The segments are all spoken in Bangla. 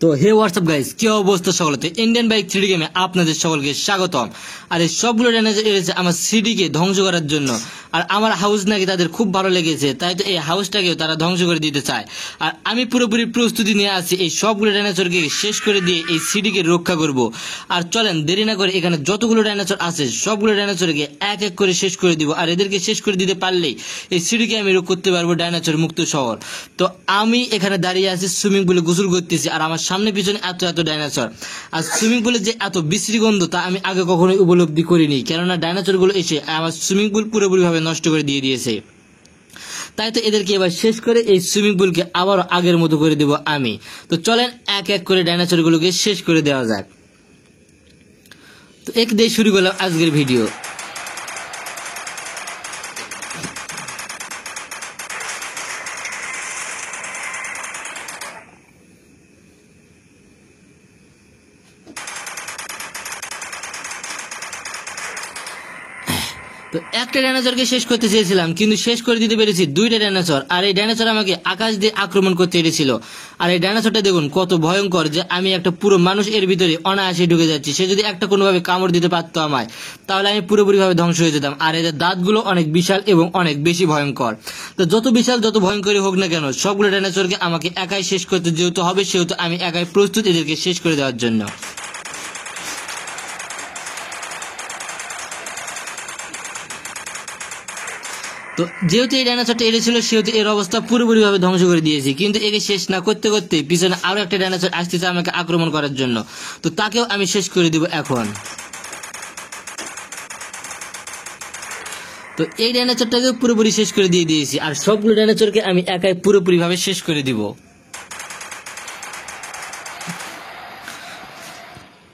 তো হে হোয়াটসঅ্যাপ গাইস, কি অবস্থা সকলতে? ইন্ডিয়ান বাইক 3D গেমে আপনাদের সকলকে স্বাগতম। আর এই সবগুলো ডাইনোসর এসেছে আমার সিডিকে ধ্বংস করার জন্য। আর আমার হাউস নাকি তাদের খুব ভালো লেগেছে, তাই তো এই হাউসটাকেও তারা ধ্বংস করে দিতে চায়। আর আমি পুরোপুরি প্রস্তুতি নিয়ে আছি এই সবগুলো ডাইনোসরকে শেষ করে দিয়ে এই সিডিকে রক্ষা করব। আর চলেন দেরি না করে এখানে যতগুলো ডাইনোসর আছে সবগুলো ডাইনোসরকে এক এক করে শেষ করে দিব। আর এদেরকে শেষ করে দিতে পারলেই এই সিডিকে আমি রক্ষা করতে পারবো ডাইনোসর মুক্ত শহর। তো আমি এখানে দাঁড়িয়ে আছি, সুইমিং পুলে গোসল করতেছি, আর আমার সামনে পিছনে এত এত ডাইনোসর। আর সুইমিং পুলে যে এত বিশ্রী গন্ধ তা আমি আগে কখনোই উপলব্ধি করিনি, কেননা ডাইনোসর গুলো এসে আমার সুইমিং পুল পুরোপুরি ভাবে নষ্ট করে দিয়ে দিয়েছে। তাই তো এদেরকে এবার শেষ করে এই সুইমিং পুলকে আবারও আগের মতো করে দেব আমি। তো চলেন এক এক করে ডাইনোসর গুলোকে শেষ করে দেওয়া যাক। তো এক দিয়ে শুরু করলাম আজকের ভিডিও। তো একটা ডাইনোসরকে শেষ করতে চেয়েছিলাম, কিন্তু শেষ করে দিতে পেরেছি দুইটা ডাইনোসর। আর এই ডাইনোসর আমাকে আকাশ দিয়ে আক্রমণ করতে এসেছিল। আর এই ডাইনোসরটা দেখুন কত ভয়ঙ্কর, যে আমি একটা পুরো মানুষ এর ভিতরে অনায়াসে ঢুকে যাচ্ছি। সে যদি একটা কোনোভাবে কামড় দিতে পারতো আমায়, তাহলে আমি পুরোপুরিভাবে ধ্বংস হয়ে যেতাম। আর এদের দাঁতগুলো অনেক বিশাল এবং অনেক বেশি ভয়ঙ্কর। তো যত বিশাল যত ভয়ঙ্করই হোক না কেন, সবগুলো ডাইনোসরকে আমাকে একাই শেষ করতে যেহেতু হবে, সেহেতু আমি একাই প্রস্তুত এদেরকে শেষ করে দেওয়ার জন্য। তো যেহেতু এই ডাইনোসরটা এসেছিল, সেহেতু এর অবস্থা পুরোপুরি ভাবে ধ্বংস করে দিয়েছি। কিন্তু একে শেষ না করতে করতে পিছনে আরো একটা ডাইনোসর আসতেছে আমাকে আক্রমণ করার জন্য। তো তাকেও আমি শেষ করে দিব এখন। তো এই ডাইনোসরটাকেও পুরোপুরি শেষ করে দিয়ে দিয়েছি, আর সবগুলো ডাইনোসরকে আমি একাই পুরোপুরি ভাবে শেষ করে দিব।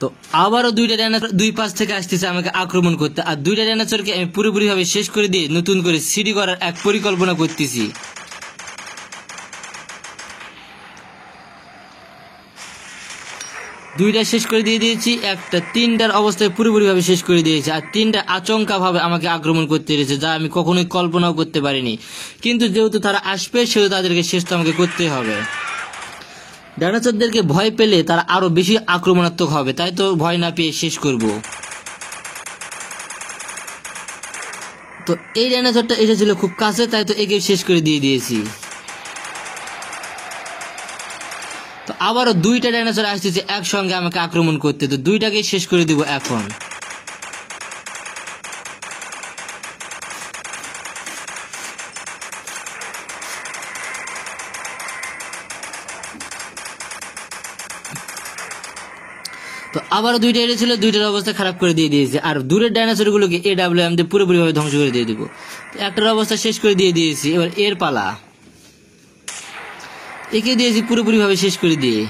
তো আবারও দুইটা ডাইনোসর দুই পাশ থেকে আসতেছে আমাকে আক্রমণ করতে। আর দুইটা ডাইনোসরকে আমি পুরোপুরি ভাবে শেষ করে দিয়ে নতুন করে সিডি করার এক পরিকল্পনা করতেছি। দুইটা শেষ করে দিয়ে দিয়েছি, একটা তিনটার অবস্থায় পুরোপুরি ভাবে শেষ করে দিয়েছি। আর তিনটা আচমকা ভাবে আমাকে আক্রমণ করতে এসেছে, যা আমি কখনোই কল্পনাও করতে পারিনি। কিন্তু যেহেতু তারা আসবে, সেহেতু তাদেরকে শেষ তো আমাকে করতেই হবে। ডাইনোসরদেরকে ভয় পেলে তারা আরো বেশি আক্রমণাত্মক হবে, তাই তো ভয় না পেয়ে শেষ করব। তো এই ডাইনোসরটা এসেছিল খুব কাছে, তাই তো একে শেষ করে দিয়ে দিয়েছি। তো আবারও দুইটা ডাইনোসর আসতেছে একসঙ্গে আমাকে আক্রমণ করতে, তো দুইটাকে শেষ করে দিব এখন। তো আবারও দুইটা এসেছিল, দুইটার অবস্থা খারাপ করে দিয়ে দিয়েছে। আর দূরের ডাইনোসর গুলোকে AWM দিয়ে পুরোপুরি ভাবে ধ্বংস করে দিয়ে দিব। একটার অবস্থা শেষ করে দিয়ে দিয়েছি, এবার এর পালা। একে দিয়েছি পুরোপুরি ভাবে শেষ করে দিয়ে।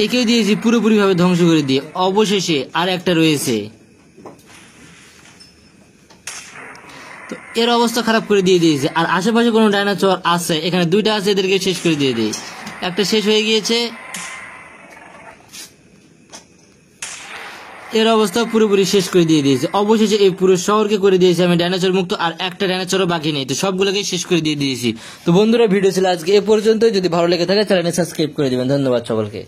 একেও দিয়েছি পুরোপুরি ভাবে ধ্বংস করে দিয়ে। অবশেষে আর একটা রয়েছে, তো এর অবস্থা খারাপ করে দিয়ে দিয়েছে। আর আশেপাশে কোনো ডাইনোসর আছে, এখানে দুইটা আছে, এদেরকে শেষ করে দিয়ে দিই। একটা শেষ হয়ে গিয়েছে, এর অবস্থা পুরোপুরি শেষ করে দিয়ে দিয়েছে। অবশেষে এই পুরো শহরকে করে দিয়েছি আমি ডাইনোসর মুক্ত, আর একটা ডাইনোসরও বাকি নেই। তো সবগুলোকে শেষ করে দিয়ে দিয়েছি। তো বন্ধুরা, ভিডিও ছিল আজকে এ পর্যন্ত। যদি ভালো লেগে থাকে চ্যানেলটি সাবস্ক্রাইব করে দিবেন। ধন্যবাদ সকলকে।